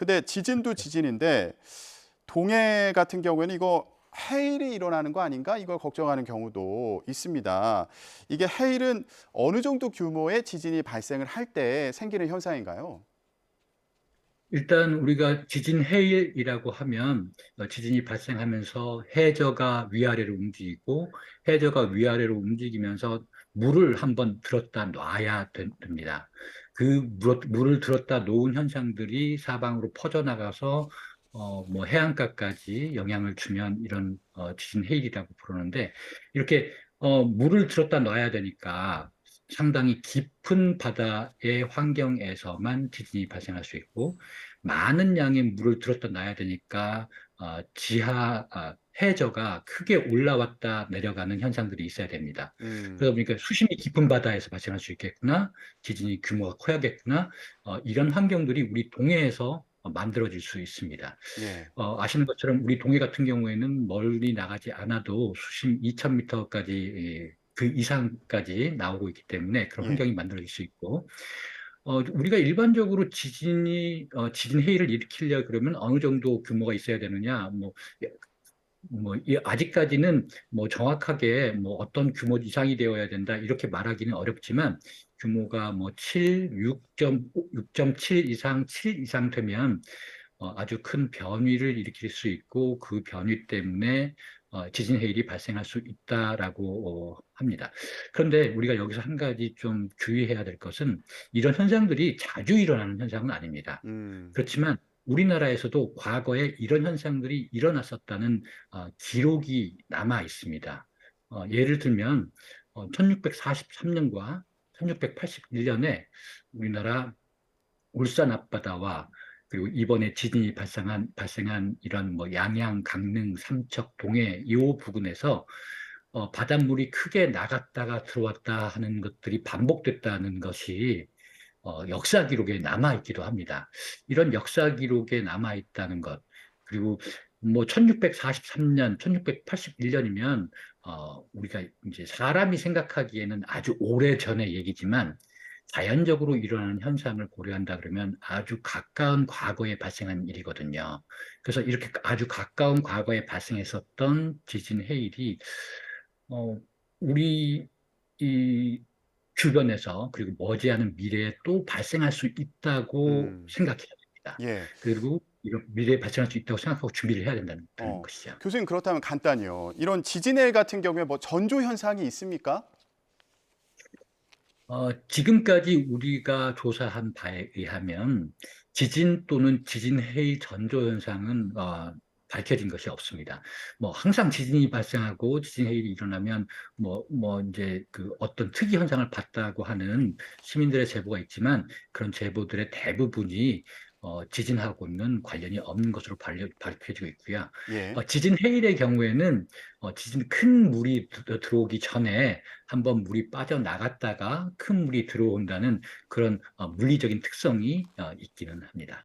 근데 지진도 지진인데 동해 같은 경우에는 이거 해일이 일어나는 거 아닌가 이걸 걱정하는 경우도 있습니다. 이게 해일은 어느 정도 규모의 지진이 발생을 할 때 생기는 현상인가요? 일단 우리가 지진 해일이라고 하면 지진이 발생하면서 해저가 위아래로 움직이고 해저가 위아래로 움직이면서 물을 한번 들었다 놔야 됩니다. 그 물을 들었다 놓은 현상들이 사방으로 퍼져나가서 뭐 해안가까지 영향을 주면 이런 지진 해일이라고 부르는데 이렇게 물을 들었다 놔야 되니까 상당히 깊은 바다의 환경에서만 지진이 발생할 수 있고 많은 양의 물을 들었다 놔야 되니까 해저가 크게 올라왔다 내려가는 현상들이 있어야 됩니다. 그러다 음, 보니까 수심이 깊은 바다에서 발생할 수 있겠구나, 지진이 규모가 커야겠구나, 이런 환경들이 우리 동해에서 만들어질 수 있습니다. 예, 아시는 것처럼 우리 동해 같은 경우에는 멀리 나가지 않아도 수심 2000m까지 그 이상까지 나오고 있기 때문에 그런 예, 환경이 만들어질 수 있고 우리가 일반적으로 지진 해일을 일으키려 그러면 어느 정도 규모가 있어야 되느냐, 아직까지는 뭐 정확하게 뭐 어떤 규모 이상이 되어야 된다, 이렇게 말하기는 어렵지만, 규모가 뭐 6.7 이상, 7 이상 되면 아주 큰 변위를 일으킬 수 있고 그 변위 때문에 지진 해일이 발생할 수 있다라고 합니다. 그런데 우리가 여기서 한 가지 좀 주의해야 될 것은 이런 현상들이 자주 일어나는 현상은 아닙니다. 음, 그렇지만 우리나라에서도 과거에 이런 현상들이 일어났었다는 기록이 남아 있습니다. 예를 들면 1643년과 1681년에 우리나라 울산 앞바다와 그리고 이번에 지진이 발생한 이런 뭐 양양, 강릉, 삼척, 동해 이 부근에서 바닷물이 크게 나갔다가 들어왔다 하는 것들이 반복됐다는 것이 역사 기록에 남아 있기도 합니다. 이런 역사 기록에 남아 있다는 것, 그리고 뭐 1643년, 1681년이면 우리가 이제 사람이 생각하기에는 아주 오래 전의 얘기지만 자연적으로 일어나는 현상을 고려한다 그러면 아주 가까운 과거에 발생한 일이거든요. 그래서 이렇게 아주 가까운 과거에 발생했었던 지진 해일이 어, 우리 이 주변에서 그리고 머지않은 미래에 또 발생할 수 있다고 음, 생각해야 됩니다. 예. 그리고 이런 미래에 발생할 수 있다고 생각하고 준비를 해야 된다는 것이죠. 교수님 그렇다면 간단히요. 이런 지진해 같은 경우에 뭐 전조 현상이 있습니까? 지금까지 우리가 조사한 바에 의하면 지진 또는 지진해의 전조 현상은 밝혀진 것이 없습니다. 뭐 항상 지진이 발생하고 지진해일이 일어나면 이제 그 어떤 특이 현상을 봤다고 하는 시민들의 제보가 있지만 그런 제보들의 대부분이 지진하고는 관련이 없는 것으로 밝혀지고 있고요. 예. 지진 해일의 경우에는 지진 큰 물이 들어오기 전에 한번 물이 빠져나갔다가 큰 물이 들어온다는 그런 물리적인 특성이 있기는 합니다.